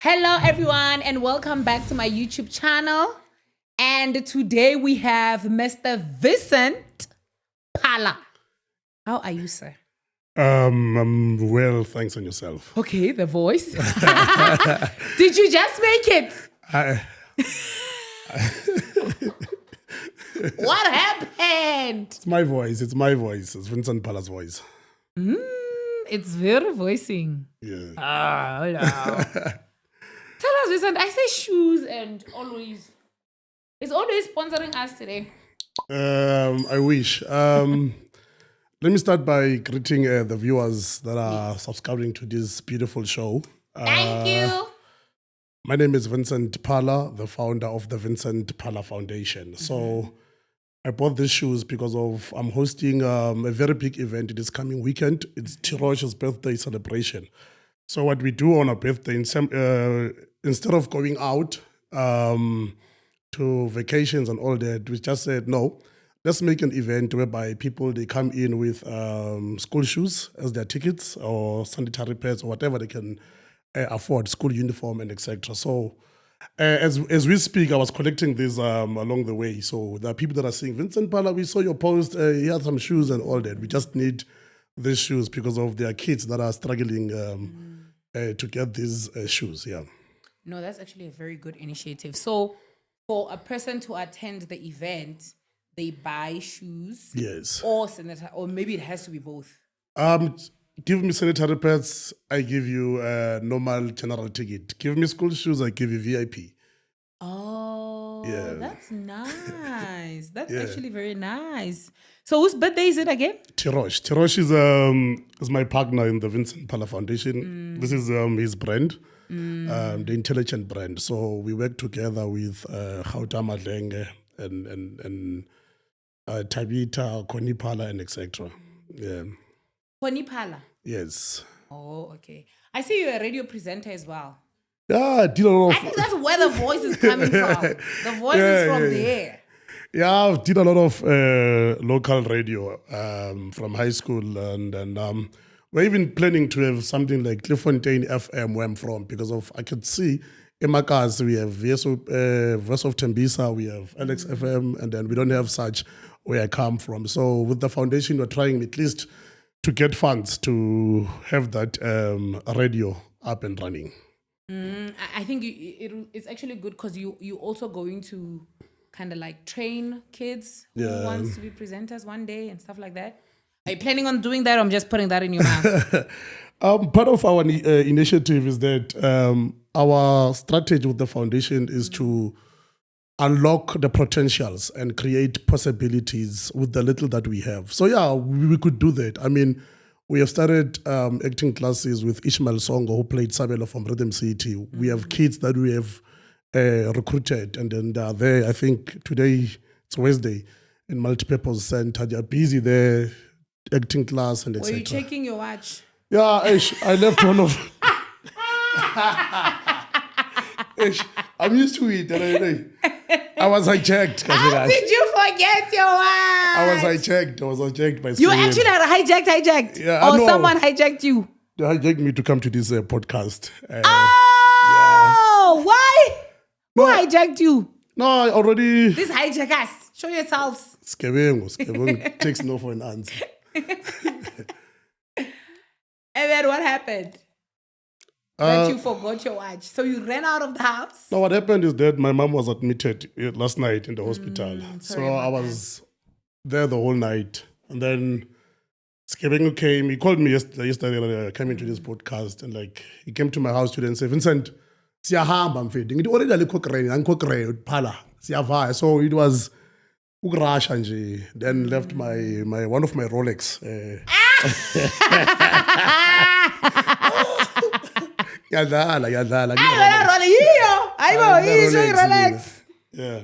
Hello, everyone, and welcome back to my YouTube channel. And today we have Mr. Vincent Phala. How are you, sir? I'm well, thanks, on yourself. Okay, the voice. Did you just make it? What happened? It's my voice. It's my voice. It's Vincent Phala's voice. It's very voicing. Yeah. Hello. Tell us, Vincent, I say shoes and always. It's always sponsoring us today. I wish. Let me start by greeting the viewers that are subscribing to this beautiful show. Thank you. My name is Vincent Phala, the founder of the Vincent Phala Foundation. So I bought these shoes because I'm hosting a very big event this coming weekend. It's Tirosh's birthday celebration. So what we do on our birthday, instead of going out to vacations and all that, we just said, no, let's make an event whereby people, they come in with school shoes as their tickets or sanitary pads or whatever they can afford, school uniform and etc. So as we speak, I was collecting these along the way. So there are people that are saying, Vincent Phala, we saw your post, he had some shoes and all that. We just need these shoes because of their kids that are struggling to get these shoes. Yeah. No, that's actually a very good initiative. So for a person to attend the event, they buy shoes. Yes. Or maybe it has to be both. Give me sanitary pads, I give you a normal general ticket. Give me school shoes, I give you VIP. Oh, Yeah. That's nice. That's Yeah. actually very nice. So whose birthday is it again? Tirosh. Tirosh is my partner in the Vincent Phala Foundation. This is his brand, the Intelligent brand. So we work together with Gauta Madlenge and Tabita, Connie Phala, and etc. Yeah. Connie Phala. Yes. Oh, okay. I see you're a radio presenter as well. Yeah, I did a lot I think that's where the voice is coming from. The voice is from there. Yeah, I did a lot of local radio from high school, and we're even planning to have something like Cliffontein FM where I'm from, because I could see in Makas we have Voice of Tembisa, we have Alex FM, and then we don't have such where I come from. So with the foundation, we're trying at least to get funds to have that radio up and running. I think it's actually good because you also going to kind of like train kids who wants to be presenters one day and stuff like that. Are you planning on doing that, or I'm just putting that in your mouth? Part of our initiative is that our strategy with the foundation is to unlock the potentials and create possibilities with the little that we have. So yeah, we could do that. I mean, we have started acting classes with Ishmael Songo, who played Sabelo from Rhythm City. We have kids that we have recruited, and then they are there. I think today, it's Wednesday, in Multipurpose Center. They are busy there, acting class and etc. Were you checking your watch? Yeah, I left one of... I'm used to it. I was hijacked. How did you forget your watch? I was hijacked by You Spain. actually had hijacked? Yeah, or no. someone hijacked you? They hijacked me to come to this podcast. Oh, why? Who hijacked you? No, I already... These hijackers. Show yourselves. Skebengo takes no for an answer. And then what happened? That you forgot your watch. So you ran out of the house? No, what happened is that my mom was admitted last night in the hospital. So I was there the whole night. And then Skebengo came. He called me yesterday. I came into this podcast, and like he came to my house today and said, Vincent, siyahamba mfethu. Ngithi already angikho Phala. Siyavaya. So it was ukurasha nje. Then left my one of my Rolex. Yadala. Relax. Yeah.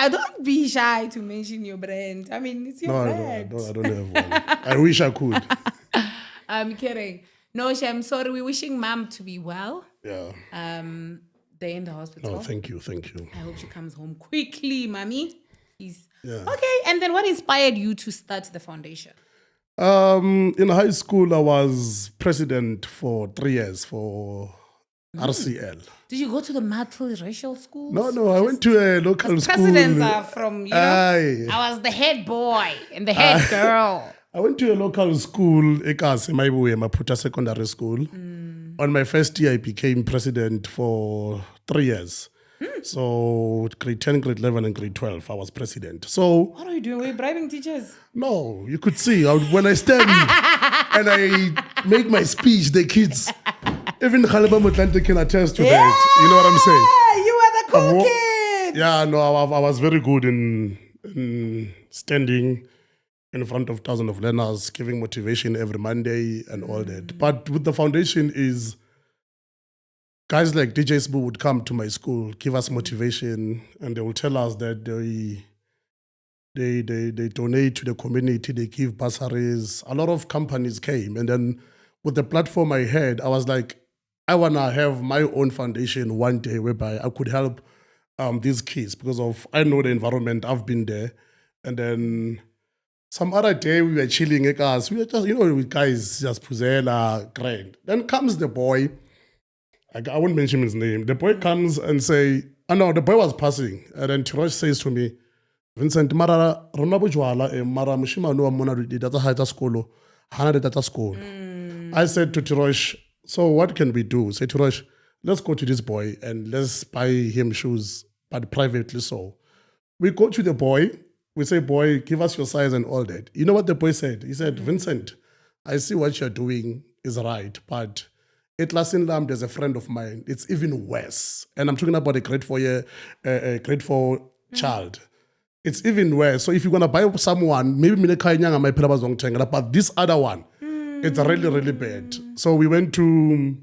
Don't be shy to mention your brand. I mean, it's your brand. No, I don't have one. I wish I could. I'm kidding. No, I'm sorry. We're wishing mom to be well. Yeah. They're in the hospital. Oh, thank you. I hope she comes home quickly, mommy. Please. Yeah. Okay, and then what inspired you to start the foundation? In high school, I was president for 3 years for RCL. Did you go to the multiracial schools? No, I went to a local school. Presidents are from, Aye. I was the head boy and the head girl. I went to a local school, Ekasi, Maputa Secondary School. On my first year, I became president for 3 years. So grade 10, grade 11, and grade 12, I was president. So What are you doing? Were you bribing teachers? no, you could see when I stand and I make my speech, the kids, even Khaleba Mutlante can attest to that. You know what I'm saying? Yeah, you were the cool kid. Yeah, no, I was very good in standing in front of thousands of learners, giving motivation every Monday and all that. But with the foundation is guys like DJ Sbu would come to my school, give us motivation, and they will tell us that they donate to the community, they give bursaries. A lot of companies came, and then with the platform I had, I was like, I want to have my own foundation one day whereby I could help these kids because of I know the environment, I've been there. And then some other day we were chilling at us, we were just, with guys just puzela, grand. Then comes the boy, I won't mention his name. The boy comes and say, no, the boy was passing. And then Tirosh says to me, Vincent, mara rona bujwala mara mushimano wa mona data haita skolo, hana data school. I said to Tirosh, so what can we do? Say Tirosh, let's go to this boy and let's buy him shoes, but privately so. We go to the boy, we say, boy, give us your size and all that. You know what the boy said? He said, Vincent, I see what you're doing is right, but at Lasinlam, there's a friend of mine. It's even worse. And I'm talking about a grade 4 child. It's even worse. So if you're going to buy someone, maybe but this other one, it's really, really bad. So we went to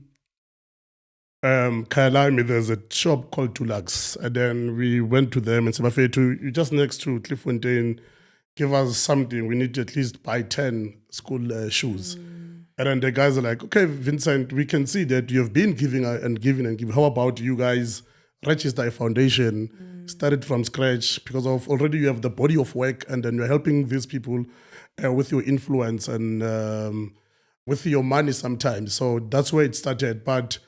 Kailami, there's a shop called Tulax. And then we went to them and said, you just next to Clifffontaine, give us something. We need to at least buy 10 school shoes. And then the guys are like, okay, Vincent, we can see that you've been giving and giving and giving. How about you guys register a foundation, start it from scratch, because of already you have the body of work and then you're helping these people with your influence and with your money sometimes. So that's where it started. But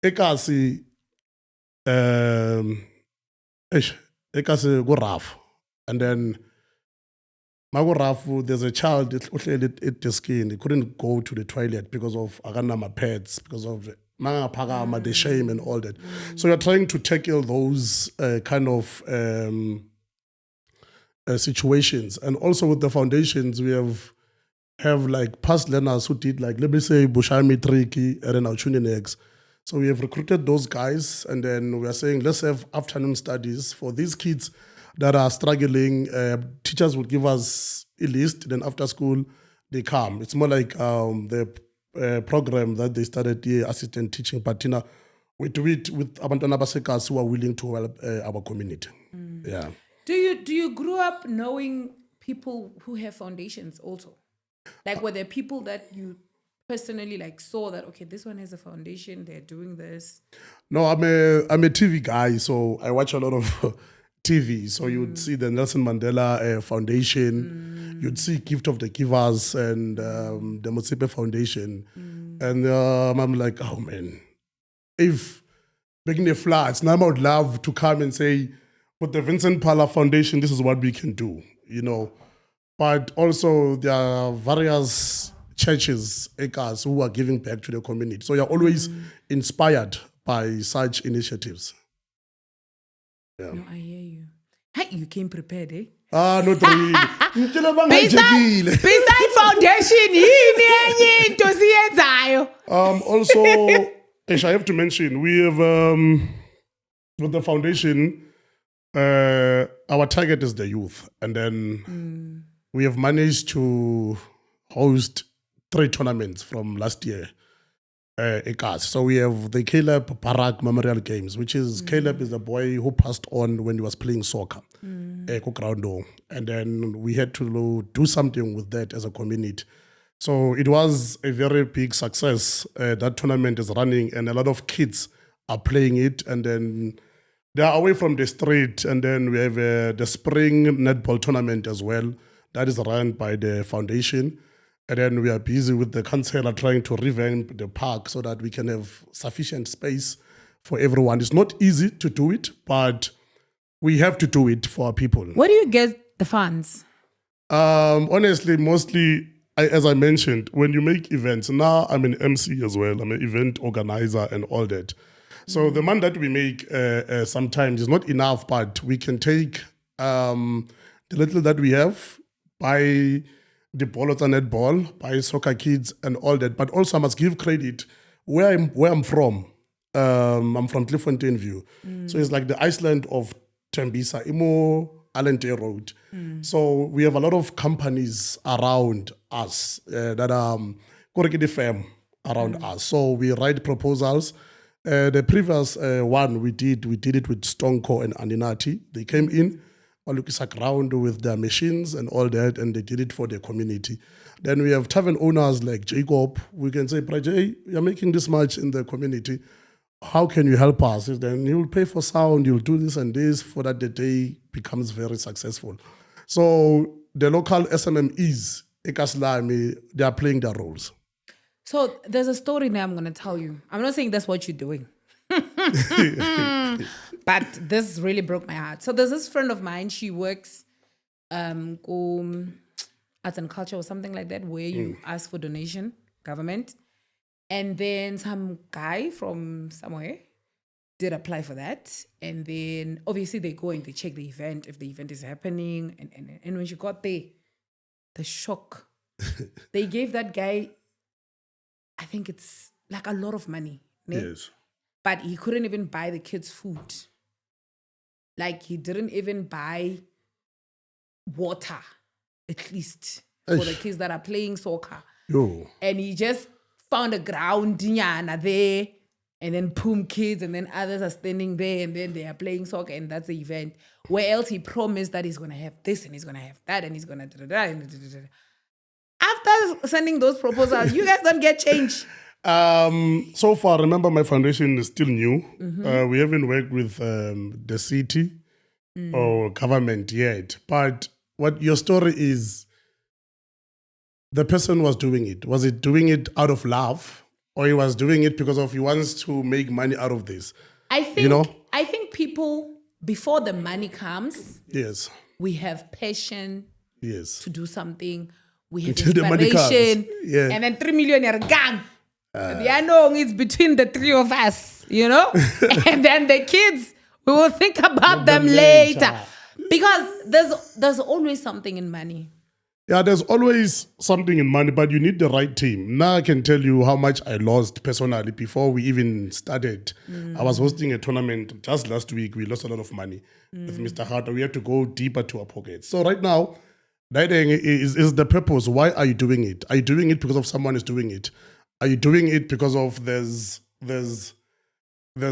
Ekasi go rough. And then there's a child at the skin. He couldn't go to the toilet because of aganama pets, because of the shame and all that. So you're trying to tackle those kind of situations. And also with the foundations, we have like past learners who did like, let me say, Bushami Triki, and then Alchuni Eggs. So we have recruited those guys, and then we are saying, let's have afternoon studies for these kids that are struggling. Teachers would give us a list, then after school, they come. It's more like the program that they started, the assistant teaching patina. We do it with Abantwana Basekas who are willing to help our community. Yeah. Do you grow up knowing people who have foundations also? Like, were there people that you personally like saw that, okay, this one has a foundation, they're doing this? No, I'm a TV guy, so I watch a lot of TV. So you'd see the Nelson Mandela Foundation, you'd see Gift of the Givers and the Motsepe Foundation. And I'm like, oh man, if making a flats, now I would love to come and say, with the Vincent Phala Foundation, this is what we can do, But also there are various churches, acres, who are giving back to the community. So you're always inspired by such initiatives. Yeah. No, I hear you. Hey, you came prepared, eh? Not really. Beside foundation, also, Ish, I have to mention, we have, with the foundation, our target is the youth. And then we have managed to host 3 tournaments from last year. So we have the Caleb Parak Memorial Games, which is Caleb is the boy who passed on when he was playing soccer. And then we had to do something with that as a community. So it was a very big success. That tournament is running and a lot of kids are playing it. And then they are away from the street. And then we have the spring netball tournament as well. That is run by the foundation. And then we are busy with the councillor trying to revamp the park so that we can have sufficient space for everyone. It's not easy to do it, but we have to do it for our people. Where do you get the funds? Honestly, mostly, as I mentioned, when you make events, now I'm an MC as well. I'm an event organizer and all that. So the money that we make sometimes is not enough, but we can take the little that we have, buy the ballers and netball, buy soccer kids and all that. But also I must give credit where I'm from. I'm from Cliffontein View. So it's like the Iceland of Tembisa, Imo Alente Road. So we have a lot of companies around us that are the firm around us. So we write proposals. The previous one we did it with Stonko and Aninati. They came in, around with their machines and all that, and they did it for the community. Then we have tavern owners like Jacob. We can say, Prajay, you're making this much in the community. How can you help us? Then you'll pay for sound, you'll do this and this for that the day becomes very successful. So the local SMMEs, Ekaslami, they are playing their roles. So there's a story now I'm going to tell you. I'm not saying that's what you're doing. But this really broke my heart. So there's this friend of mine, she works arts and culture or something like that, where you ask for donation, government. And then some guy from somewhere did apply for that. And then obviously they go and they check the event, if the event is happening. And when she got there, the shock. They gave that guy, I think it's like a lot of money. Ne? Yes. But he couldn't even buy the kids food. Like he didn't even buy water, at least, for the kids that are playing soccer. Yo. And he just found a ground there, and then boom, kids, and then others are standing there, and then they are playing soccer, and that's the event. Where else he promised that he's going to have this, and he's going to have that, and he's going to da-da-da, and da-da-da. After sending those proposals, you guys don't get change. So far, remember, my foundation is still new. We haven't worked with the city or government yet. But what your story is, the person was doing it. Was it doing it out of love, or he was doing it because he wants to make money out of this? I think people, before the money comes, yes, we have passion to do something. We have until the money comes. Yeah. And then 3 million are gang. The unknown is between the three of us, you know? And then the kids, we will think about them later. Because there's always something in money. Yeah, there's always something in money, but you need the right team. Now I can tell you how much I lost personally before we even started. I was hosting a tournament just last week. We lost a lot of money with Mr. Harter. We had to go deeper to our pockets. So right now, that is the purpose. Why are you doing it? Are you doing it because of someone is doing it? Are you doing it because of there's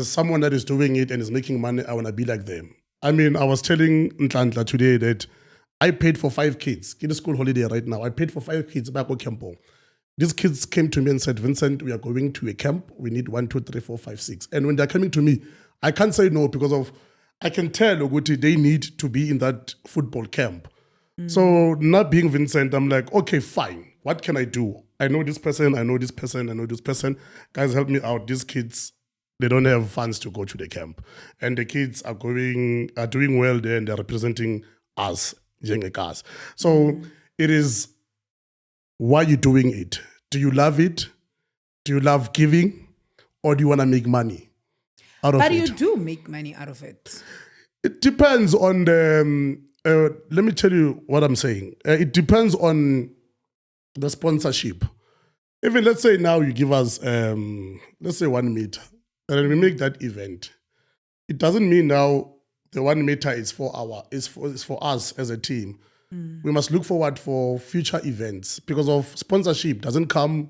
someone that is doing it and is making money? I want to be like them. I mean, I was telling Ntlantla today that I paid for 5 kids. Kid school holiday right now. I paid for 5 kids back at Campo. These kids came to me and said, Vincent, we are going to a camp. We need 1, 2, 3, 4, 5, 6. And when they're coming to me, I can't say no because I can tell Oguti they need to be in that football camp. So not being Vincent, I'm like, okay, fine. What can I do? I know this person, I know this person, I know this person. Guys, help me out. These kids, they don't have funds to go to the camp. And the kids are doing well there and they're representing us, Jengekas. So it is, why are you doing it? Do you love it? Do you love giving? Or do you want to make money out of it? But you do make money out of it. It depends on the... let me tell you what I'm saying. It depends on the sponsorship. Even let's say now you give us, let's say 1 meter, and then we make that event. It doesn't mean now the 1 meter is for us as a team. We must look forward for future events because of sponsorship doesn't come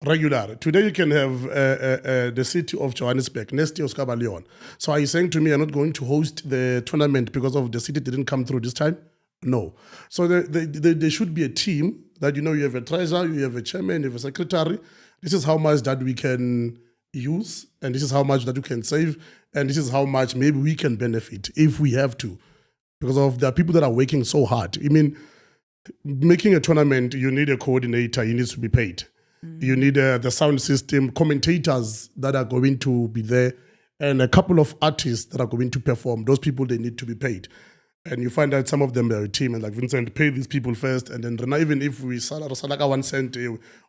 regular. Today you can have the city of Johannesburg, next year Oscar Leon. So are you saying to me I'm not going to host the tournament because of the city didn't come through this time? No. So there should be a team that, you know, you have a treasurer, you have a chairman, you have a secretary. This is how much that we can use, and this is how much that we can save, and this is how much maybe we can benefit if we have to. Because of there are people that are working so hard. I mean, making a tournament, you need a coordinator. He needs to be paid. You need the sound system, commentators that are going to be there, and a couple of artists that are going to perform. Those people, they need to be paid. And you find out some of them are a team, and like Vincent, pay these people first, and then even if we sell like 1 cent,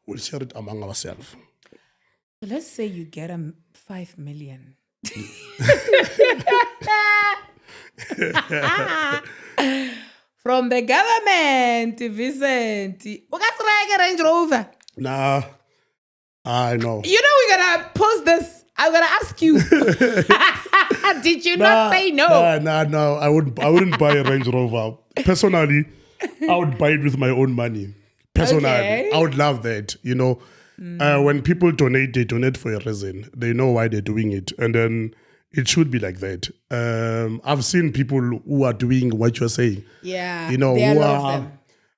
we'll share it among ourselves. Let's say you get 5 million. From the government, Vincent. What a Range Rover. Nah, I know. You know we're gonna post this. I'm gonna ask you. Did you not say no? No. I wouldn't buy a Range Rover. Personally, I would buy it with my own money. Personally, Okay. I would love that. You know, when people donate, they donate for a reason. They know why they're doing it, and then it should be like that. I've seen people who are doing what you're saying. Yeah, You know, there are who a lot of are. them.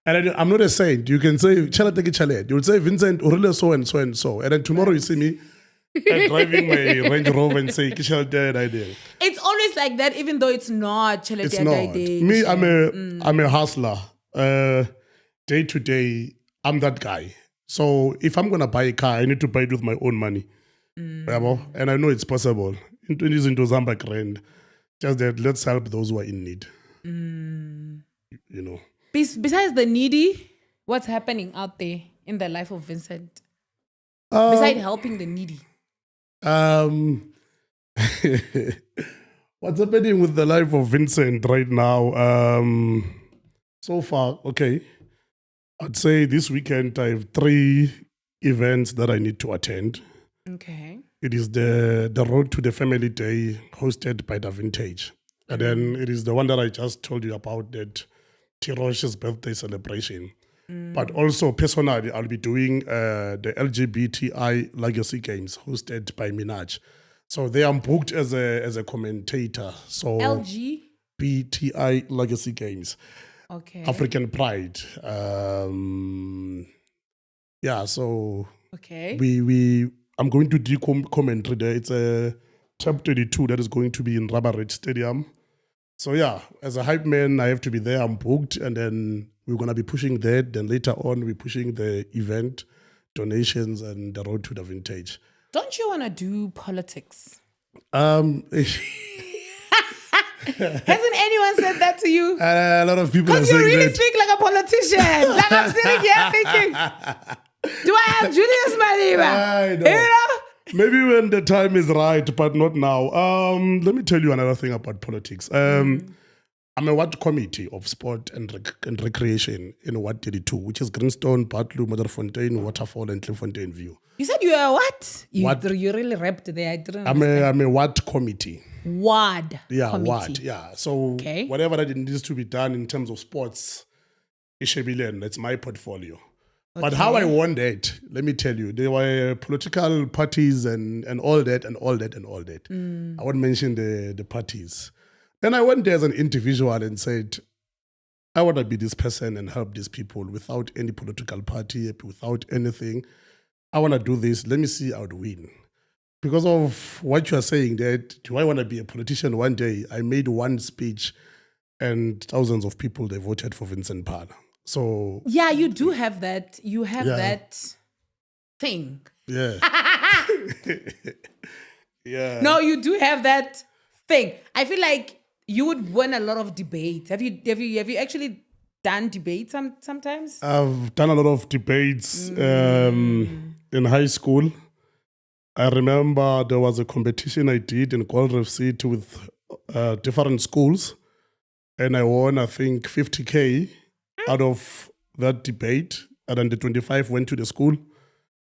And I'm not a saint. You can say, chalet. You would say, Vincent, Urele so and so and so. And then tomorrow you see me driving my Range Rover and say, Kishalte. It's always like that, even though it's not. It's not. Me, I'm a hustler. Day to day, I'm that guy. So if I'm gonna buy a car, I need to buy it with my own money. And I know it's possible. Into Zamba grand. Just that let's help those who are in need. You know. Besides the needy, what's happening out there in the life of Vincent? Besides helping the needy. What's happening with the life of Vincent right now? So far, okay. I'd say this weekend I have 3 events that I need to attend. Okay. It is the Road to the Family Day hosted by the Vintage. And then it is the one that I just told you about, that Tirosh's birthday celebration. But also personally, I'll be doing the LGBTI Legacy Games hosted by Minaj. So they are booked as a commentator. So LG. BTI Legacy Games, Okay. African Pride. So Okay. I'm going to do commentary there. It's a Top 32 that is going to be in Rubber Ridge Stadium. So yeah, as a hype man, I have to be there. I'm booked, and then we're gonna be pushing that. Then later on, we're pushing the event, donations, and the Road to the Vintage. Don't you want to do politics? Um, Hasn't anyone said that to you? a lot of people are Because you saying really that. speak like a politician. Like I'm sitting here thinking, do I have Julius Maliba? I know. You know? Maybe when the time is right, but not now. Let me tell you another thing about politics. I'm a ward committee of sport and recreation in Ward 32, which is Greenstone, Bartloo, Motherfontein, Waterfall, and Klipfontein View. You said you were what? You What? really rapped there. I didn't I'm understand. a ward committee. Ward Yeah, committee. ward. Yeah. So Okay. whatever that needs to be done in terms of sports, Ishebilen, that's my portfolio. But how I won that, let me tell you, there were political parties and all that. I won't mention the parties. Then I went there as an individual and said, I want to be this person and help these people without any political party, without anything. I want to do this. Let me see I would win. Because of what you are saying, that do I want to be a politician one day? I made one speech and thousands of people, they voted for Vincent Phala. So Yeah, you do have that. You have Yeah. that thing. yeah. Yeah. No, you do have that thing. I feel like you would win a lot of debates. Have you actually done debates sometimes? I've done a lot of debates in high school. I remember there was a competition I did in Gold Reef City with different schools, and I won, I think, 50K out of that debate. And then the 25 went to the school,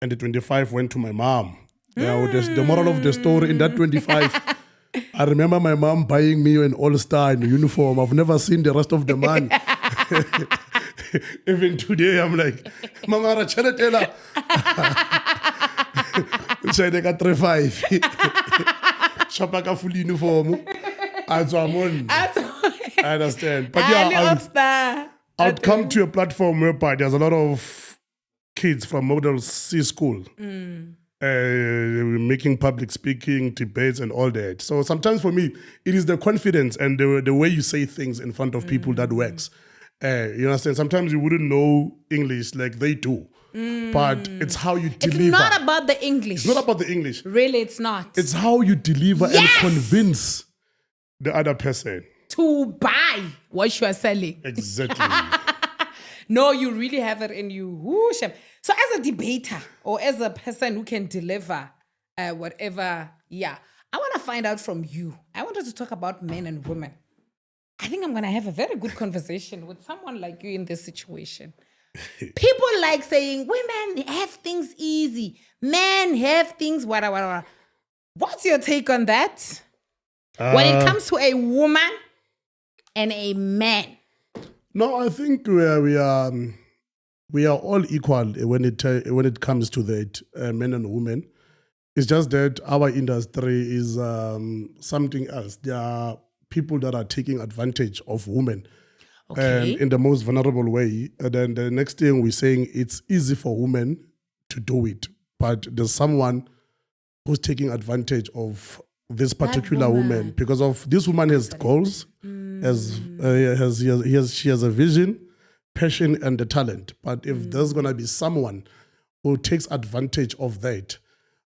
and the 25 went to my mom. Now, the moral of the story in that 25, I remember my mom buying me an all-star uniform. I've never seen the rest of the money. Even today, I'm like, Mama, Rachaletela. So they got 3-5. Shopaka full uniform. And so I'm on. I understand. But yeah, I'd come to a platform whereby there's a lot of kids from Model C school making public speaking, debates, and all that. So sometimes for me, it is the confidence and the way you say things in front of people that works. You understand? Sometimes you wouldn't know English like they do. But it's how you deliver. It's not about the English. It's not about the English. Really, it's not. It's how you deliver and Yes! convince the other person. To buy what you are selling. Exactly. No, you really have it in you. Woo, chef. So as a debater or as a person who can deliver whatever, I want to find out from you. I wanted to talk about men and women. I think I'm going to have a very good conversation with someone like you in this situation. People like saying women have things easy. Men have things, whatever. What's your take on that? When it comes to a woman and a man. No, I think we are all equal when it comes to that, men and women. It's just that our industry is something else. There are people that are taking advantage of women in the most vulnerable way. And then the next thing we're saying, it's easy for women to do it. But there's someone who's taking advantage of this particular woman because of this woman has goals, she has a vision, passion, and the talent. But if there's going to be someone who takes advantage of that,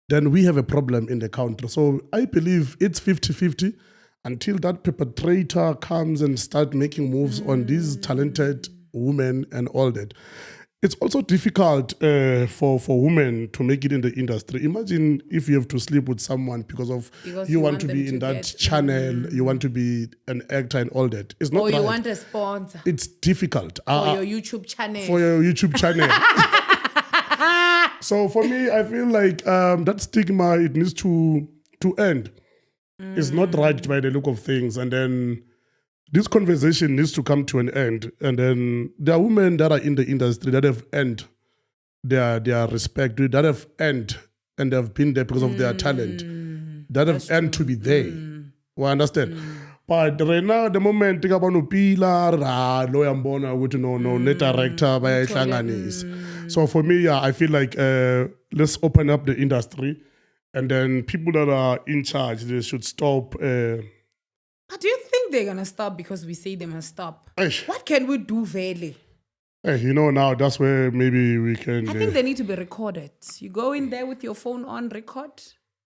then we have a problem in the country. So I believe it's 50-50 until that perpetrator comes and start making moves on these talented women and all that. It's also difficult for women to make it in the industry. Imagine if you have to sleep with someone because you want to be in that channel, you want to be an actor and all that. It's not or right. You want a sponsor. It's difficult. For your YouTube channel. For your YouTube channel. So for me, I feel like that stigma, it needs to end. It's not right by the look of things. And then this conversation needs to come to an end. And then there are women that are in the industry that have earned their respect, that have earned and they have been there because of their talent, that have earned to be there. We understand? But right now, the moment think about no pillar, lawyer mbona, no net director, So for me, I feel like let's open up the industry, and then people that are in charge, they should stop. But do you think they're gonna stop because we say they must stop? What can we do, really? Now that's where maybe we can. I think they need to be recorded. You go in there with your phone on record.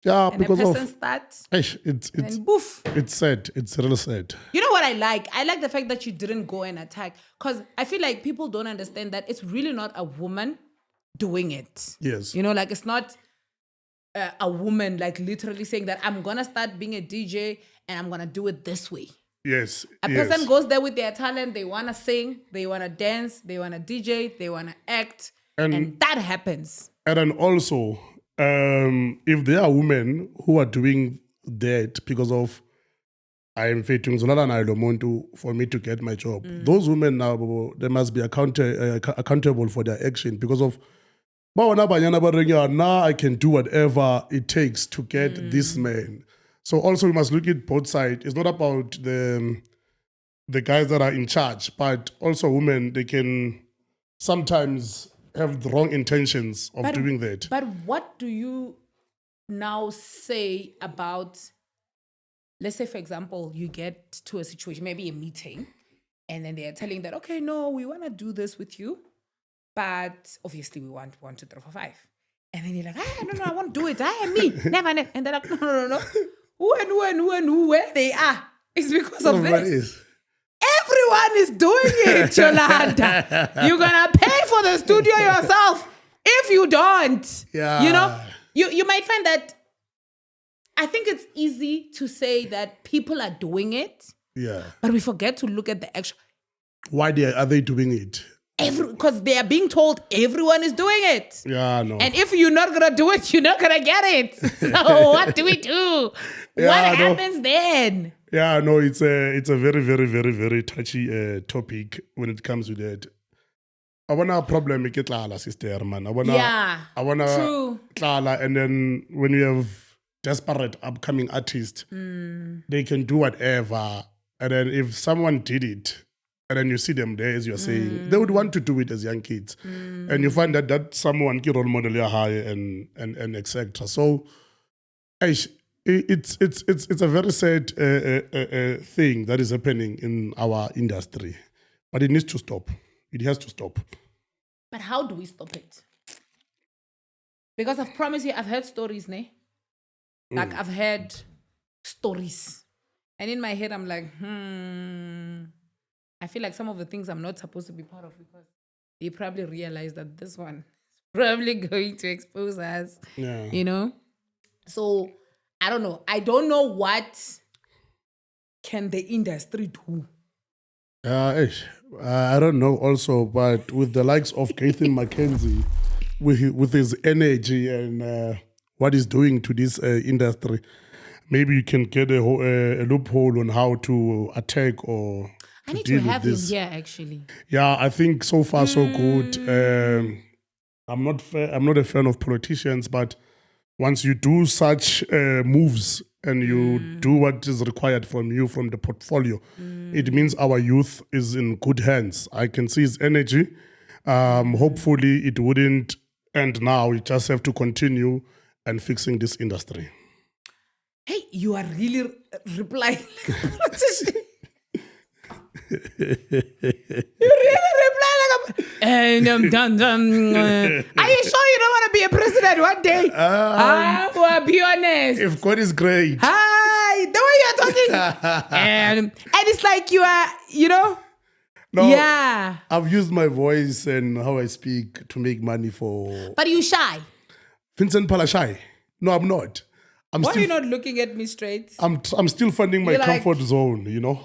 Yeah, and because a person starts. It's boof. It's sad. It's real sad. You know what I like? I like the fact that you didn't go and attack, because I feel like people don't understand that it's really not a woman doing it. Yes. Like it's not a woman like literally saying that I'm gonna start being a DJ and I'm gonna do it this way. Yes. A person goes there with their talent. They wanna sing. They wanna dance. They wanna DJ. They wanna act, and that happens. And then also, if there are women who are doing that because of I am fighting for me to get my job, those women now they must be accountable for their action because of now I can do whatever it takes to get this man. So also we must look at both sides. It's not about the guys that are in charge, but also women, they can sometimes have the wrong intentions of doing that. But what do you now say about, let's say, for example, you get to a situation, maybe a meeting, and then they are telling that, okay, no, we want to do this with you, but obviously we want 1, 2, 3, 4, 5. And then you're like, no, I won't do it. Me, never. And they're like, no. Who, where they are. It's because of this. Everyone is doing it, Yolanda. You're going to pay for the studio yourself if you don't. Yeah. You might find that I think it's easy to say that people are doing it. Yeah. But we forget to look at the actual. Why are they doing it? Because they are being told everyone is doing it. Yeah, no. And if you're not going to do it, you're not going to get it. So what do we do? What happens then? Yeah, no, it's a very, very, very, very touchy topic when it comes to that. I want a problem with sister, man. I want true. And then when you have desperate upcoming artists, they can do whatever. And then if someone did it, and then you see them there, as you're saying, they would want to do it as young kids. And you find that someone can role model high and etc. So it's a very sad thing that is happening in our industry. But it needs to stop. It has to stop. But how do we stop it? Because I've promised you, I've heard stories, ne? Like I've heard stories. And in my head, I'm like, I feel like some of the things I'm not supposed to be part of because they probably realize that this one is probably going to expose us. Yeah. You know? So, I don't know. I don't know what can the industry do. I don't know also, but with the likes of Nathan McKenzie, with his energy and what he's doing to this industry, maybe you can get a loophole on how to attack or I need deal to have with him this. here, actually. Yeah, I think so far so good. I'm not a fan of politicians, but once you do such moves and you do what is required from you from the portfolio, it means our youth is in good hands. I can see his energy. Hopefully it wouldn't end now. We just have to continue and fixing this industry. Hey, you are really replying like a politician. You really reply like a... And dun, dun, are you sure you don't want to be a president one day? Well, be honest. If God is great. Hi, the way you're talking. and it's like you are, you know? No, Yeah. I've used my voice and how I speak to make money for... But you shy. VINCENT PHALA shy. No, I'm not. Why are you not looking at me straight? I'm still finding my You're like- comfort zone, you know?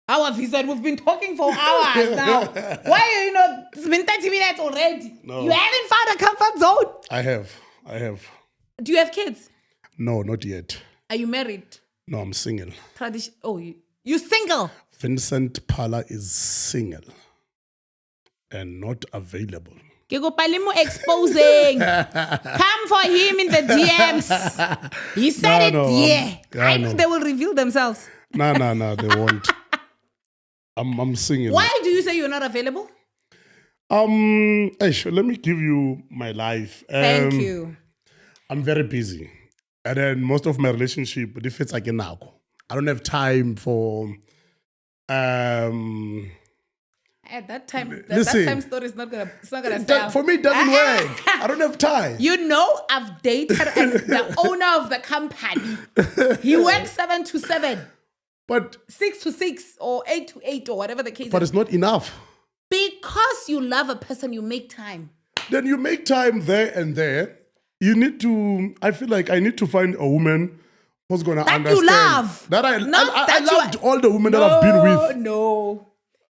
Our Vincent, we've been talking for hours now. Why are you not? It's been 30 minutes already. No. You haven't found a comfort zone. I have. Do you have kids? No, not yet. Are you married? No, I'm single. You single? VINCENT PHALA is single and not available. Kigopalimo exposing. Come for him in the DMs. He said No, yeah. I no. know they will reveal themselves. No, they won't. I'm single. Why do you say you're not available? Let me give you my life. Thank you. I'm very busy. And then most of my relationship, if it's like now, I don't have time for At that time, Listen, that time story is not gonna sell. for me, it doesn't work. I don't have time. You know, I've dated the owner of the company. He works 7 to 7, But 6 to 6, or 8 to 8, or whatever the case but is. it's not enough. Because you love a person, you make time. Then you make time there and there. You need to, I feel like I need to find a woman who's going to That understand. you love. That I That you- loved all the women that I've been with. No.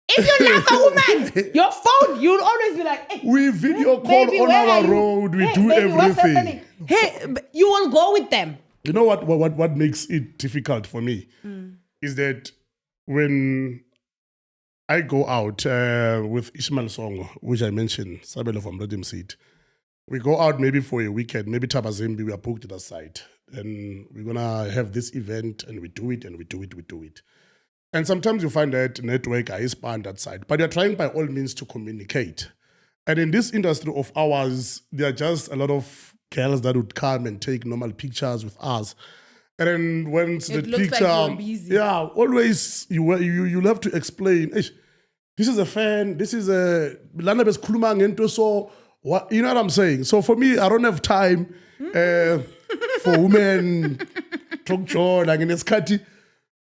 If you love a woman, your phone, you'll always be like, hey, We video call baby, on where our are you? road. We Hey, do baby, what's everything. happening? Hey, you will go with them. You know what makes it difficult for me is that when I go out with Ishmael Song, which I mentioned, Sabelo from Redeem Seat, we go out maybe for a weekend, maybe Tabazimbi, we are booked at the site. And we're going to have this event and we do it and we do it. And sometimes you find that network is on that side, but you're trying by all means to communicate. And in this industry of ours, there are just a lot of girls that would come and take normal pictures with us. And then once the It looks picture, like you're busy. yeah, always you'll have to explain. "Eish, this is a fan. This is a Lanabes Kulumang into so what you know what I'm saying. So for me, I don't have time for women talk joy like in Eskati.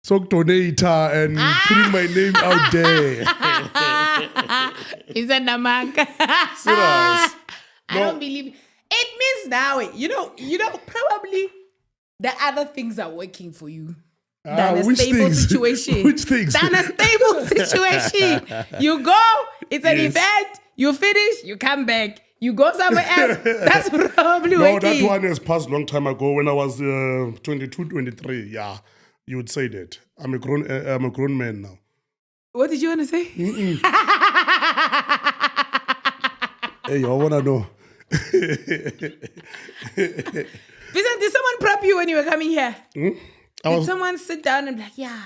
So donate and putting my name out there. Is that Namaka? Serious. I don't believe it. It means now, you know, probably the other things are working for you. Than a which stable things? situation. Which things? Than a stable situation. You go, it's an Yes. event, you finish, you come back. You go somewhere else. That's probably No, working. that one has passed a long time ago when I was 22, 23. Yeah, you would say that. I'm a grown man now. What did you want to say? Hey, I want to know. Vincent, did someone prep you when you were coming here? Did someone sit down and be like, yeah,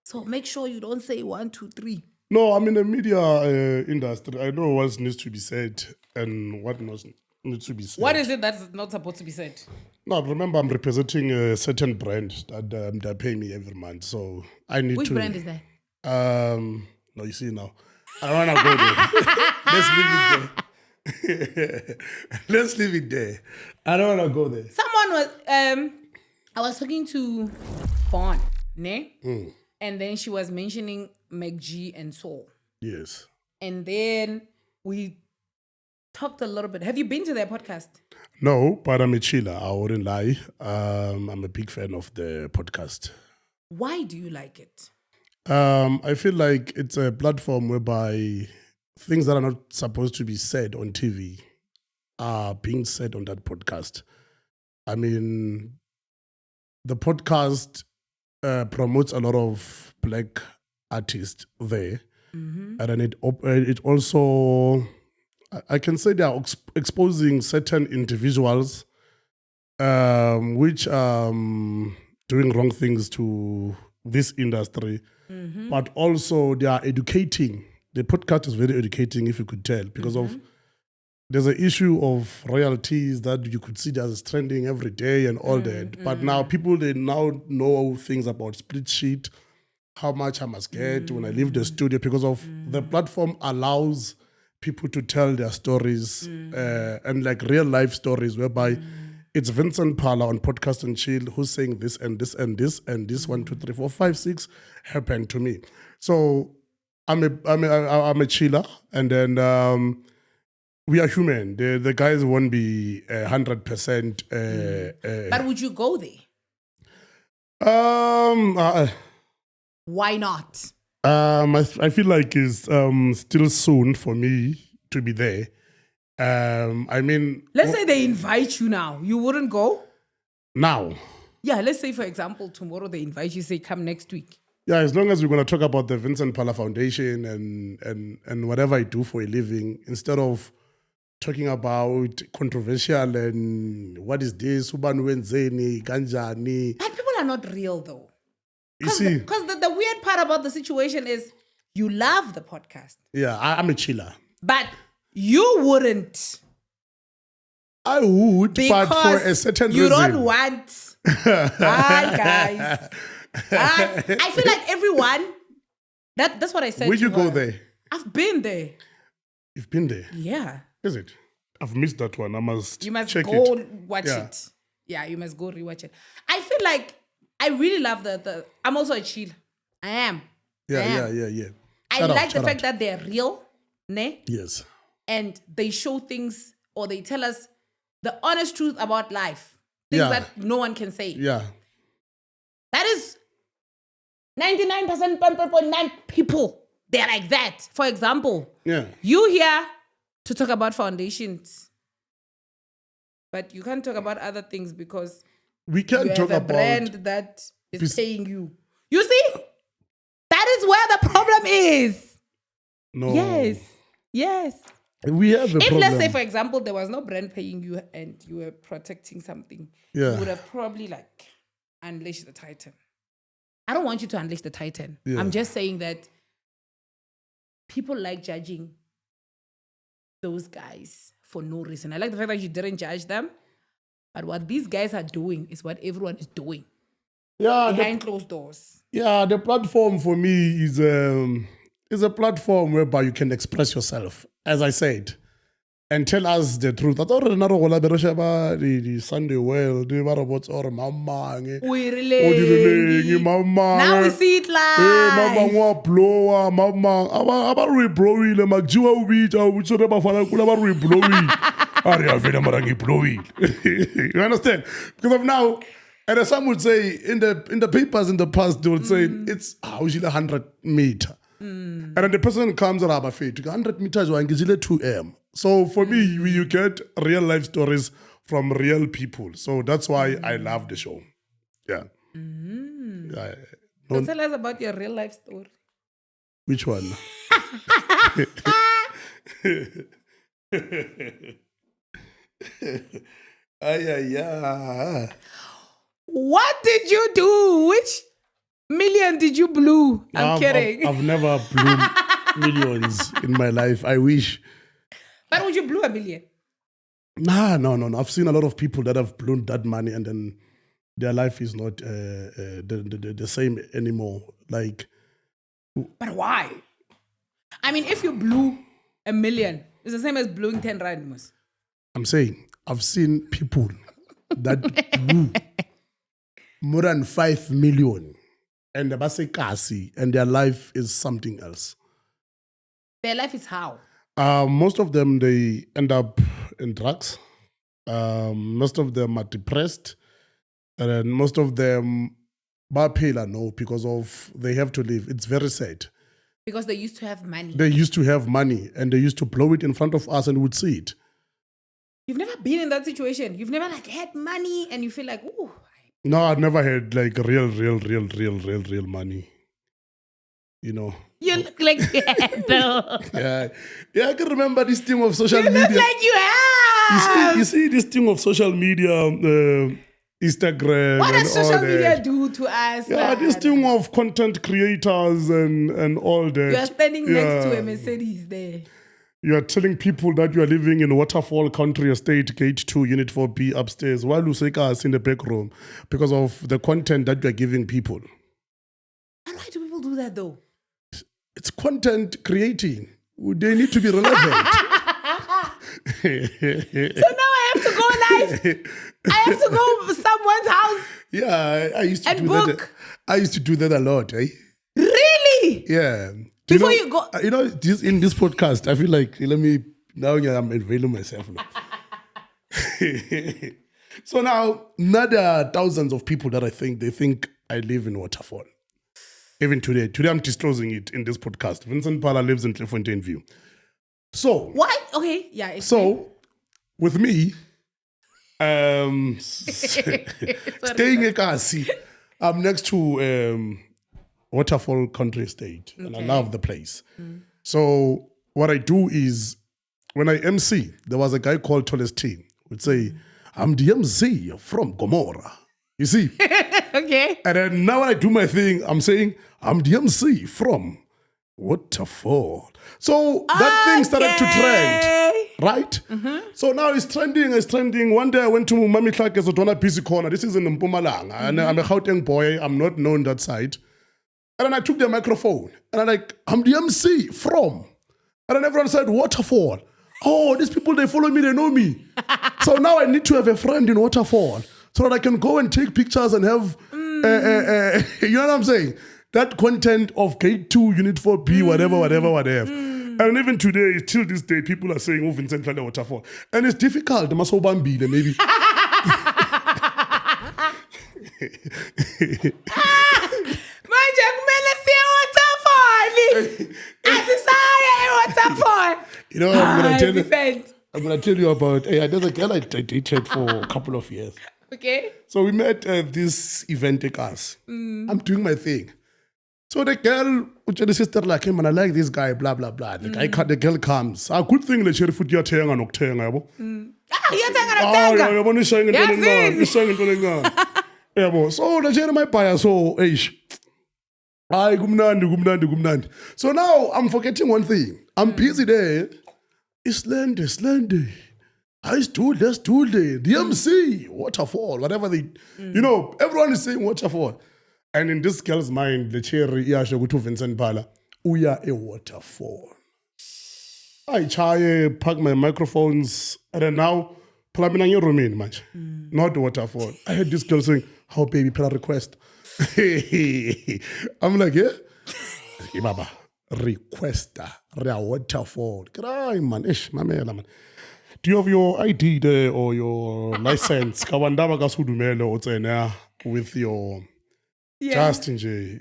so make sure you don't say 1, 2, 3. No, I'm in the media industry. I know what needs to be said and what needs to be said. What is it that's not supposed to be said? No, remember, I'm representing a certain brand that pay me every month. So I need Which to. brand is that? No, you see now. I don't want to go there. Let's leave it there. Let's leave it there. I don't want to go there. Someone was, I was talking to Fawn, ne? And then she was mentioning McG and Soul. Yes. And then we talked a little bit. Have you been to their podcast? No, but I'm a chiller. I wouldn't lie. I'm a big fan of the podcast. Why do you like it? I feel like it's a platform whereby things that are not supposed to be said on TV are being said on that podcast. I mean, the podcast promotes a lot of black artists there, and then it also, I can say, they are exposing certain individuals which are doing wrong things to this industry, but also they are educating. The podcast is very educating, if you could tell, because of there's an issue of royalties that you could see that's trending every day and all that. But now people, they now know things about split sheet, how much I must get when I leave the studio, because of the platform allows people to tell their stories and like real life stories, whereby it's Vincent Phala on Podcast and Chill who's saying this and this and this and this 1, 2, 3, 4, 5, 6 happened to me. So I'm a chiller, and then we are human. The guys won't be 100%. But would you go there? Why not? I feel like it's still soon for me to be there. I mean, let's say they invite you now. You wouldn't go? Now? Yeah, let's say, for example, tomorrow they invite you, say, come next week. Yeah, as long as we're going to talk about the Vincent Phala Foundation and whatever I do for a living, instead of talking about controversial and what is this, ubani wenzeni, kanjani. But people are not real, though. You see? Because the weird part about the situation is you love the podcast. Yeah, I'm a chiller. But you wouldn't. I would, but for a certain reason. You don't want. Hi, guys. I feel like everyone, that's what I said. Would you go there? I've been there. You've been there? Yeah. Is it? I've missed that one. You must check go it. Watch it. Yeah, you must go rewatch it. I feel like I really love the I'm also a chill. I am. Yeah. I like the fact that they're real, ne? Yes. And they show things, or they tell us the honest truth about life. Things that no one can say. Yeah. That is 99.9 people. They're like that. For example, you here to talk about foundations, but you can't talk about other things because we can't you talk have a about brand that is paying you. You see? That is where the problem is. No. Yes. We have a problem. If, let's say, for example, there was no brand paying you and you were protecting something, you would have probably like unleashed the Titan. I don't want you to unleash the Titan. Yeah. I'm just saying that people like judging those guys for no reason. I like the fact that you didn't judge them, but what these guys are doing is what everyone is doing. Behind closed doors. Yeah, the platform for me is a platform whereby you can express yourself, as I said, and tell us the truth. I thought another one the Sunday world, the robots or mama. Now we see it live. Mama blower, mama. Aba reblowi le magjiwa ubita uchore bafana kula ba reblowi. Ari avena marangi blowi. You understand? Because of now, and some would say in the papers in the past, they would say it's usually 100 meter. And then the person comes around 100 meters or 2M. So for me, you get real life stories from real people. So that's why I love the show. Yeah. So tell us about your real life story. Which one? What did you do? Which million did you blew? I'm kidding. I've never blew millions in my life. I wish. But would you blew $1 million? No. I've seen a lot of people that have blown that money and then their life is not the same anymore. Like, but why? I mean, if you blew 1 million, it's the same as blowing 10 rand. Mos. I'm saying, I've seen people that blew more than 5 million and the basekasi and their life is something else. Their life is how? Most of them, they end up in drugs. Most of them are depressed. And then most of them, because of they have to live. It's very sad. Because they used to have money. They used to have money and they used to blow it in front of us and would see it. You've never been in that situation. You've never like had money and you feel like, ooh. No, I've never had like real money. You know. You look like that though. Yeah, I can remember this thing of social media. You look like you have. You see this thing of social media, Instagram. What and does all social that. media do to us? Yeah, man? this thing of content creators and all that. You are standing next to a Mercedes there. You are telling people that you are living in Waterfall Country Estate, Gate 2, Unit 4B upstairs, while Luseka is in the back room because of the content that you are giving people. And why do people do that though? It's content creating. They need to be relevant. So now I have to go live. I have to go to someone's house. Yeah, I used to and do book. that. I used to do that a lot, eh? Really? Yeah. Before you go, in this podcast, I feel like I'm unveiling myself now. So now there are thousands of people that they think I live in Waterfall. Even today. Today I'm disclosing it in this podcast. Vincent Phala lives in Clearfontaine View. So what? Okay, yeah. So with me, staying in Kasi, I'm next to Waterfall Country Estate, and I love the place. So what I do is, when I MC, there was a guy called Tolestine would say, I'm the MC from Gomorrah. You see? Okay. And then now when I do my thing, I'm saying, I'm the MC from Waterfall. So that thing started to trend, right? Mm-hmm. So now it's trending. One day I went to Mami Clark's Otona Busy Corner. This is in Mpumalanga. And I'm a Gauteng boy. I'm not known that side. And then I took the microphone. And I'm the MC from. And then everyone said, Waterfall. Oh, these people, they follow me, they know me. So now I need to have a friend in Waterfall so that I can go and take pictures and have, you know what I'm saying? That content of Gate 2, Unit 4B, whatever. And even today, till this day, people are saying, oh, Vincent Phala Waterfall. And it's difficult. The Masobambile, maybe. Manje kumele siye Waterfall. Asisaya Waterfall. You know, I'm going to tell you about, there's a girl I dated for a couple of years. Okay. So we met at this event at us. I'm doing my thing. So the girl, the sister like him, and I like this guy, blah, blah, blah. The girl comes. A good thing the sheriff would get a and octanga. So the sheriff might buy so gumnandi. So now I'm forgetting one thing. I'm busy there. It's Slende. Let's do the MC, Waterfall, whatever they, everyone is saying Waterfall. And in this girl's mind, the cherry, go to Vincent Phala, uya a Waterfall. I try pack my microphones, and then now, plumbing on your room, much. Not Waterfall. I heard this girl saying, how baby, play a request. I'm like, yeah? Hey, Baba, requester, Waterfall. Cry, man, man. Do you have your ID there or your license? Kawandaba kasudumelo otsena with your Justin J.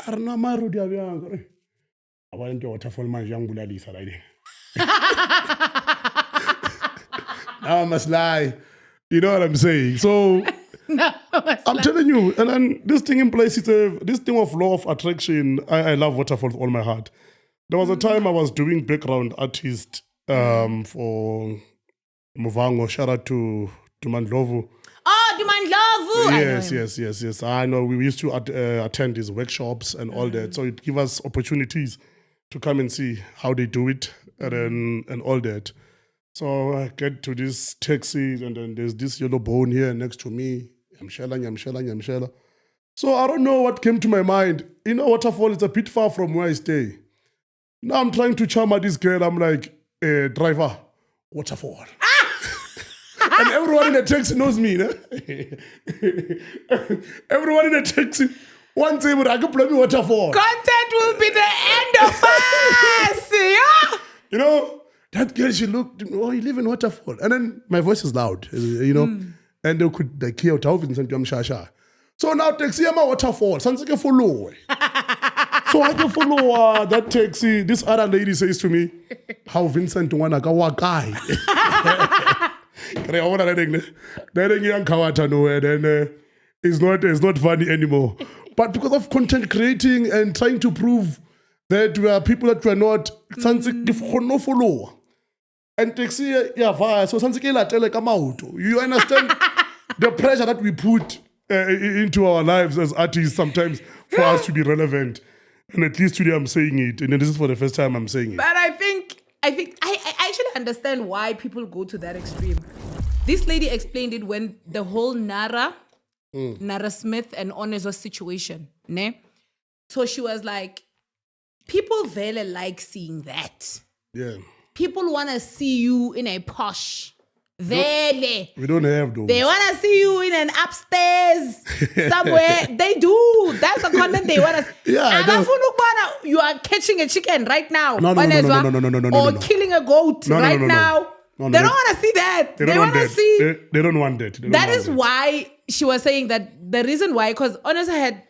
Arna maru dia byanga. Abantu Waterfall manje yangulalisa la ile. Now I must lie. You know what I'm saying? So No, I'm telling you, and then this thing in place, this thing of law of attraction. I love Waterfall with all my heart. There was a time I was doing background artist for Muvango. Shout out to Mandlovu. Oh, Yes. I know we used to attend these workshops and all that. So it gives us opportunities to come and see how they do it and all that. So I get to this taxi and then there's this yellow bone here next to me. Yamshela. So I don't know what came to my mind. Waterfall is a bit far from where I stay. Now I'm trying to charm at this girl. I'm like, driver, waterfall. And everyone in the taxi knows me. Everyone in the taxi wants him, I can play me waterfall. Content will be the end of us. Yeah. You know, that girl, she looked, oh, you live in waterfall. And then my voice is loud, you know, and they could like hear how Vincent Shasha. So now taxi, I'm a waterfall. Sounds like a follow. So I can follow that taxi. This other lady says to me, how Vincent wanna go wakai. Then it's not funny anymore. But because of content creating and trying to prove that we are people that we are not, no follow. And taxi, yeah, so you understand the pressure that we put into our lives as artists sometimes for us to be relevant. And at least today I'm saying it, and this is for the first time I'm saying it. But I think I actually understand why people go to that extreme. This lady explained it when the whole Nara Smith and Onezo situation, ne? So she was like, people really like seeing that. Yeah. People want to see you in a posh. Vele. We don't have those. They want to see you in an upstairs somewhere. They do. That's the content they want to see. Yeah, you are catching a chicken right now. No. Or killing a goat right now. No, they don't want to see that. They want to see. They don't want that. That is why she was saying that the reason why, because Honest had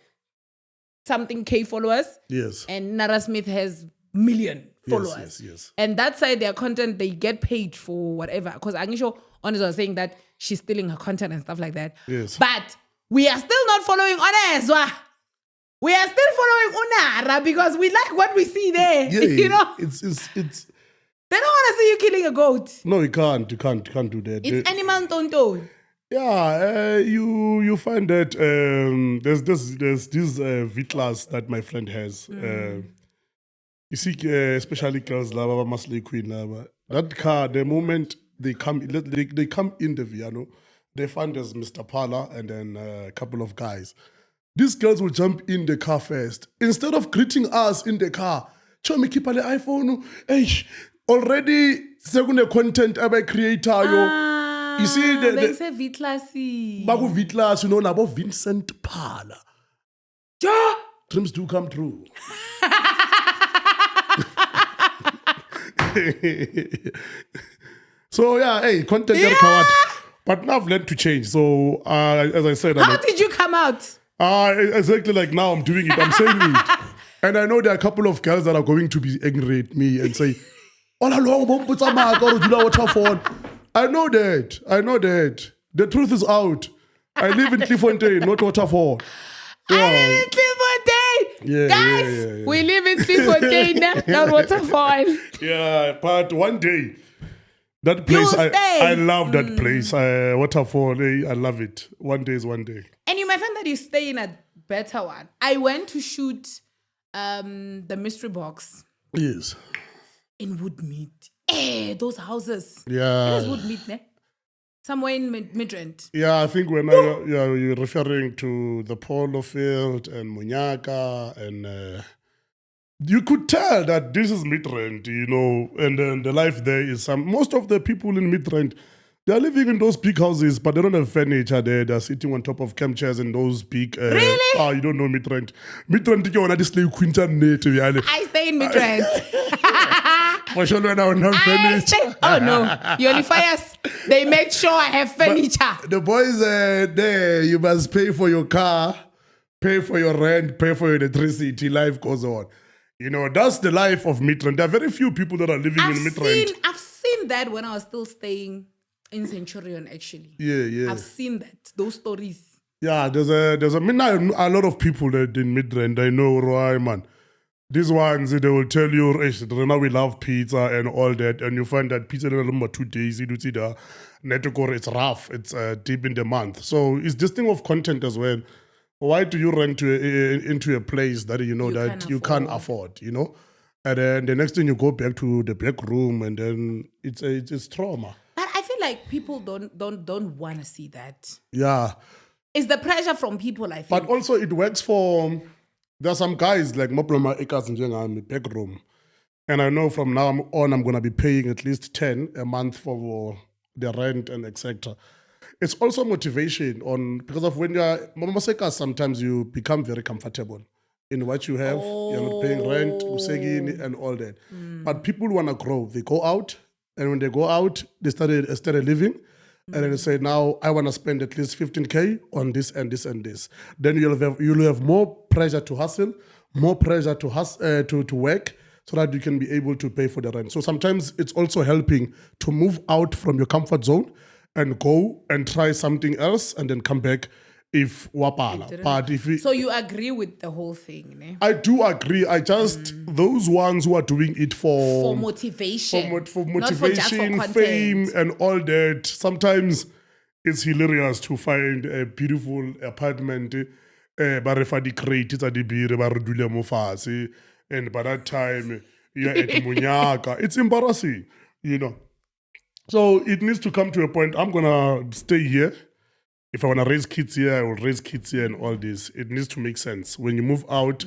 something K followers. Yes. And Nara Smith has million followers. Yes. And that side, their content, they get paid for whatever. Because Anisho Honest was saying that she's stealing her content and stuff like that. Yes. But we are still not following Honest. We are still following Unara because we like what we see there. Yeah, you know? It's They don't want to see you killing a goat. No, you can't. You can't do that. It's animal tonto. Yeah, you find that there's this V-class that my friend has. You see, especially girls, lava Masley Queen, lava. That car, the moment they come in the Viano, they find there's Mr. Phala and then a couple of guys. These girls will jump in the car first. Instead of greeting us in the car, show me keep the iPhone. Hey, already second content about creator. You see they say V-classy. Bagu V-class, you know, about VINCENT PHALA. Yeah. Dreams do come true. So yeah, hey, content come out. But now I've learned to change. So as I said, how did you come out? Exactly like now I'm doing it. I'm saying it, and I know there are a couple of girls that are going to be angry at me and say, "All along, waterfall." I know that. The truth is out. I live in Cliffontein, not Waterfall. Yeah. I live in Cliffontein. Guys, we live in Cliffontein, not Waterfall. Yeah, but one day, that place, I love that place. Waterfall, I love it. One day is one day. And you might find that you stay in a better one. I went to shoot the Mystery Box. Yes. In Woodmead. Those houses. Yeah. It is Woodmead, ne? Somewhere in Midrand. Yeah, I think you're referring to the polo field and Munyaka and you could tell that this is Midrand, you know, and then the life there is most of the people in Midrand, they're living in those big houses, but they don't have furniture there. They're sitting on top of camp chairs in those big... Really? Oh, you don't know Midrand. Midrand, you want to stay Quintan native. I stay in Midrand. For sure, when I don't have furniture. Oh, no. Unifiers, they make sure I have furniture. But the boys there, you must pay for your car, pay for your rent, pay for your electricity. Life goes on. You know, that's the life of Midrand. There are very few people that are living in Midrand. I've seen that when I was still staying in Centurion, actually. Yeah. I've seen that, those stories. Yeah, there's a lot of people that in Midrand. I know, Roy, man. These ones, they will tell you, now we love pizza and all that, and you find that pizza number 2 days, you do see the network, it's rough, it's deep in the month. So it's this thing of content as well. Why do you rent into a place that you can't afford, you know? And then the next thing you go back to the back room, and then it's trauma. But I feel like people don't want to see that. Yeah. It's the pressure from people, I think. But also it works for... There are some guys like Moploma Ekas in back room. And I know from now on, I'm going to be paying at least 10 a month for the rent and etc. It's also motivation on because of when you're Mama Seka, sometimes you become very comfortable in what you have. You're not paying rent, usegini, and all that. But people want to grow. They go out, and when they go out, they started living. And then they say, now I want to spend at least 15K on this and this and this. Then you'll have more pressure to hustle, more pressure to work, so that you can be able to pay for the rent. So sometimes it's also helping to move out from your comfort zone and go and try something else and then come back if wapala. But So you agree with the whole thing, ne? I do agree. I just those ones who are doing it for motivation, for not for just for motivation, content. fame, and all that. Sometimes it's hilarious to find a beautiful apartment. Ba re fa di crate tsa di beer, ba re dule mo fatshe, and by that time you're at Munyaka. It's embarrassing, you know. So it needs to come to a point. I'm gonna stay here. If I want to raise kids here, I will raise kids here and all this. It needs to make sense. When you move out.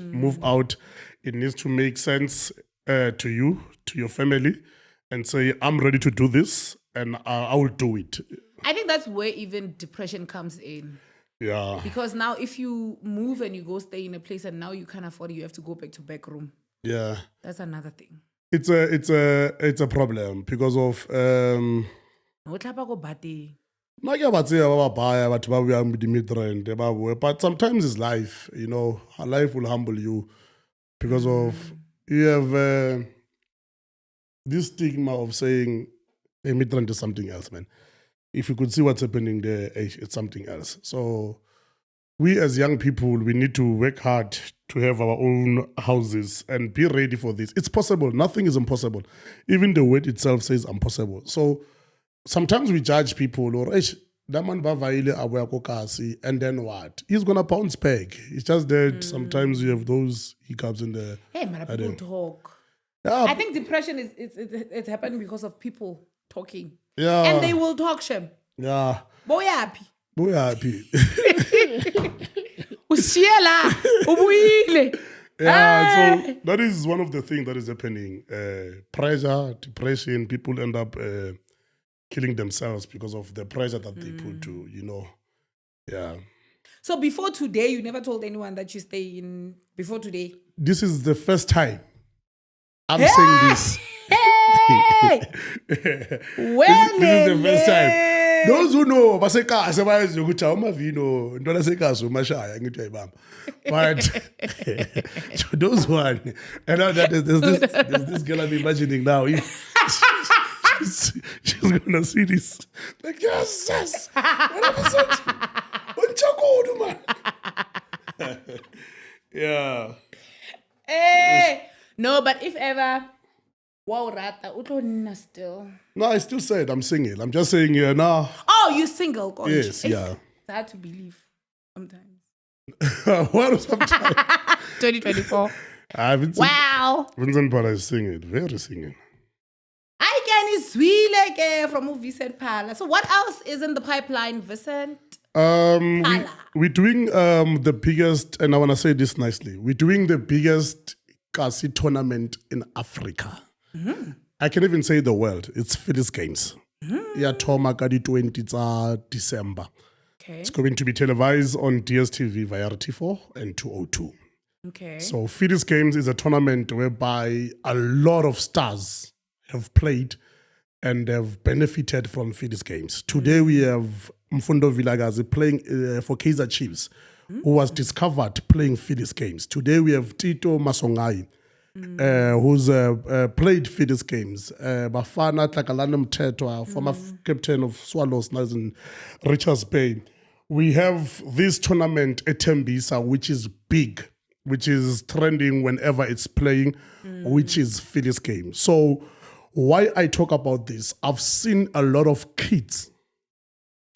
It needs to make sense to you, to your family, and say, I'm ready to do this, and I will do it. I think that's where even depression comes in. Yeah. Because now if you move and you go stay in a place and now you can't afford it, you have to go back to back room. Yeah. That's another thing. It's a problem because of No tlhapa go bateng. but sometimes it's life, you know. Life will humble you because of you have this stigma of saying a migrant is something else, man. If you could see what's happening there, it's something else. So we as young people, we need to work hard to have our own houses and be ready for this. It's possible. Nothing is impossible. Even the word itself says impossible. So sometimes we judge people or that man bavaile abuya kokasi, and then what? He's gonna bounce back. It's just that sometimes you have those hiccups in the. Hey, man, people talk. Yeah, I think depression it's happening because of people talking. yeah, And they will talk shame. yeah. Boy happy. Boy happy. Usiela. Ubuyile. Yeah, so that is one of the things that is happening. Pressure, depression, people end up killing themselves because of the pressure that they put to, you know. Yeah. So before today, you never told anyone that you stay in before today? This is the first time I'm saying this. Hey! Well, this is the first time. Those who know, baseka asebayazi ukuthi awumavino ntona sekazo mashaya ngithi ayibamba. But so those one, and now that there's this girl I'm imagining now. She's gonna see this. Like, yes. Man. Yeah. Hey! No, but if ever, wow, rata, utlonna still. No, I still said I'm single. I'm just saying, yeah, nah. Oh, you single? Conch. Yes, yeah. It's hard to believe sometimes. What sometimes? 2024. Vincent, Wow. Vincent Phala is singing, very singing. I can Zwile from VINCENT PHALA. So what else is in the pipeline, Vincent? We're doing the biggest, and I want to say this nicely. We're doing the biggest Kasi tournament in Africa. I can even say the world. It's Phillies Games. Yeah, Toma Kadi 20 December. Okay. It's going to be televised on DSTV via RT4 and 202. Okay. So Phillies Games is a tournament whereby a lot of stars have played and have benefited from Phillies Games. Today we have Mfundo Vilagazi playing for Kaizer Chiefs, who was discovered playing Phillies Games. Today we have Tito Masongai, who's played Phillies Games. Bafana Tlakalana Mtetwa, former captain of Swallows, now in Richards Bay. We have this tournament at Tembisa, which is big, which is trending whenever it's playing, which is Phillies Games. So why I talk about this, I've seen a lot of kids'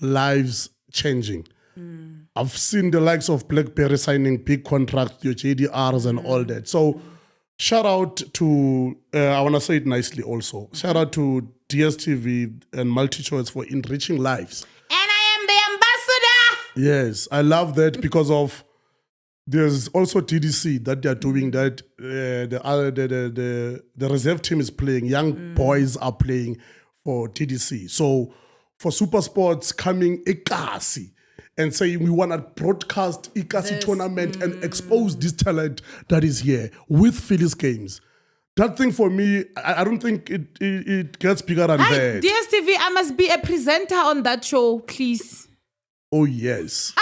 lives changing. I've seen the likes of BlackBerry signing big contracts, your JDRs and all that. So shout out to, I want to say it nicely also, shout out to DSTV and MultiChoice for enriching lives. And I am the ambassador. Yes, I love that because of There's also TDC that they're doing that. The reserve team is playing. Young boys are playing for TDC. So for Super Sports coming Ikasi and saying we want to broadcast Ikasi tournament and expose this talent that is here with Phillies games. That thing for me, I don't think it gets bigger than that. DSTV, I must be a presenter on that show, please. Oh, yes.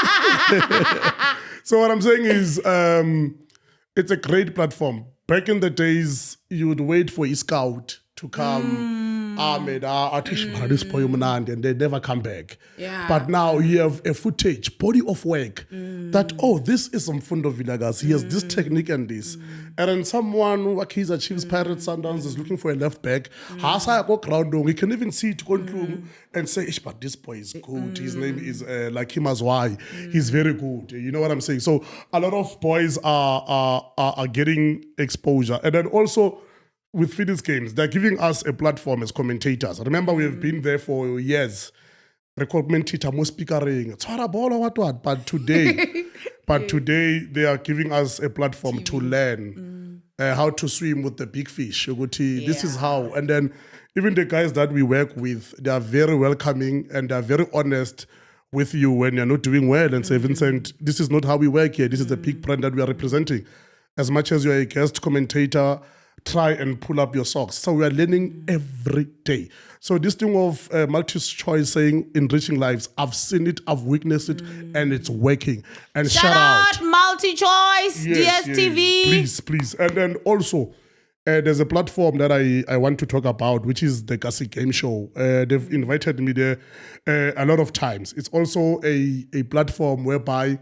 So what I'm saying is it's a great platform. Back in the days, you would wait for a scout to come, and they never come back. Yeah. But now you have a footage, body of work, that, this is some Fundo Villagas. He has this technique and this. And then someone who Akiza Chiefs, Pirates, Sundowns is looking for a left back. He can even see it go through and say, but this boy is good. His name is like him as why. He's very good. You know what I'm saying? So a lot of boys are getting exposure. And then also, with Phillies games, they're giving us a platform as commentators. Remember, we have been there for years. Commentator, most speakering, but today they are giving us a platform to learn how to swim with the big fish. This is how. And then even the guys that we work with, they are very welcoming and they are very honest with you when you're not doing well and say, Vincent, this is not how we work here. This is a big brand that we are representing. As much as you're a guest commentator, try and pull up your socks. So we are learning every day. So this thing of multi-choice saying enriching lives, I've seen it, I've witnessed it, and it's working. And shout out. Multi-choice, DSTV. Please. And then also, there's a platform that I want to talk about, which is the Kasi Game Show. They've invited me there a lot of times. It's also a platform whereby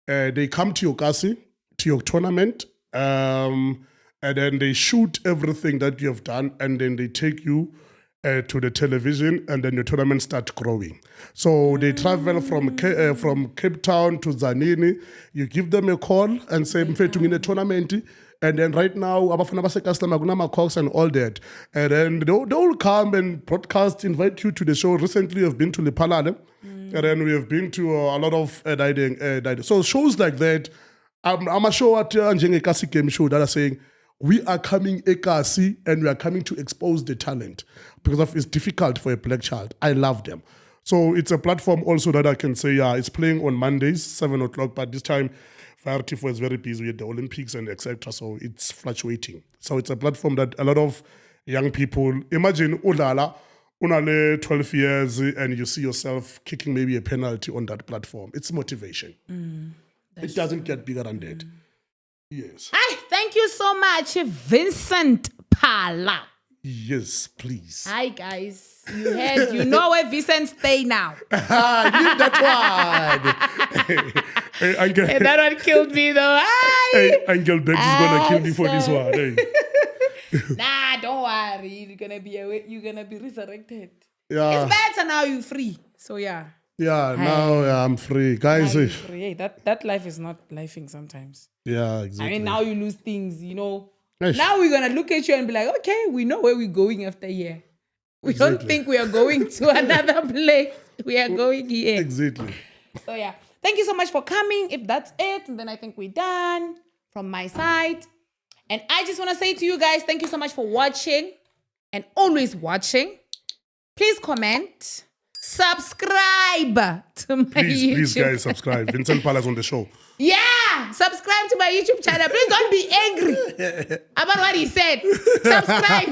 they come to your Kasi, to your tournament, and then they shoot everything that you have done, and then they take you to the television, and then your tournament starts growing. So they travel from Cape Town to Zanini. You give them a call and say, "Mfethu ngine tournament." And then right now, abafana baseKaslama kunama Cox and all that. And then they will come and broadcast, invite you to the show. Recently, I've been to Lepalale, and then we have been to a lot of dining. So shows like that. I'm a show at Njenge Kasi Game Show that are saying, we are coming Ekasi and we are coming to expose the talent because it's difficult for a black child. I love them. So it's a platform also that I can say, it's playing on Mondays, 7 o'clock, but this time Fire Tifo is very busy with the Olympics and etc. So it's fluctuating. So it's a platform that a lot of young people, imagine Ulala, unale 12 years and you see yourself kicking maybe a penalty on that platform. It's motivation. It doesn't get bigger than that. Yes. Hi, thank you so much, Vincent Phala. Yes, please. Hi, guys. You know where Vincent stay now. Leave that one. Hey, Angel. Hey, that one killed me, though. Hi. Hey, Angel Beck is going to kill me for this one. Hey. Nah, don't worry. You're gonna be resurrected. Yeah. It's better now you're free. So, yeah. Yeah, now I'm free. Guys, Now you're free. Hey, that life is not lifing sometimes. yeah, exactly. I mean, now you lose things, you know. Yes. Now we're going to look at you and be like, okay, we know where we're going after here. We don't think we are going to another place. We are going here. Exactly. So, yeah. Thank you so much for coming. If that's it, then I think we're done from my side. And I just want to say to you guys, thank you so much for watching and always watching. Please comment. Subscribe to my YouTube. Please, guys, subscribe. Vincent Phala's on the show. Yeah, subscribe to my YouTube channel. Please don't be angry about what he said. Subscribe.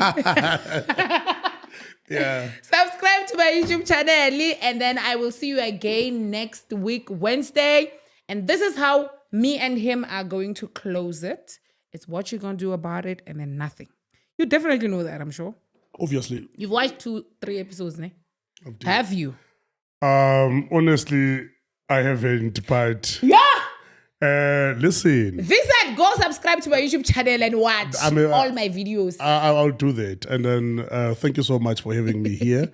Yeah. Subscribe to my YouTube channel, and then I will see you again next week, Wednesday. And this is how me and him are going to close it. It's what you're going to do about it, and then nothing. You definitely know that, I'm sure. Obviously. You've watched 2-3 episodes, ne? Have you? Honestly, I haven't, but listen. Vincent, go subscribe to my YouTube channel and watch all my videos. I'll do that. And then thank you so much for having me here.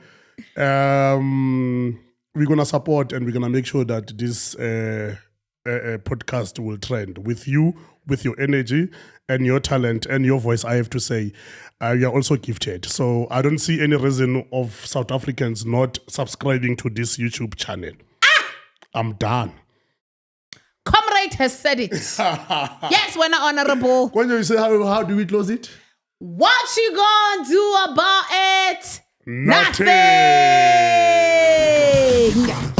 We're going to support and we're going to make sure that this podcast will trend with you, with your energy and your talent and your voice. I have to say, you're also gifted. So I don't see any reason of South Africans not subscribing to this YouTube channel. I'm done. Comrade Comrade has said it. Yes, when honorable. When you say how do we close it? What you gonna do about it? Nothing. Nothing.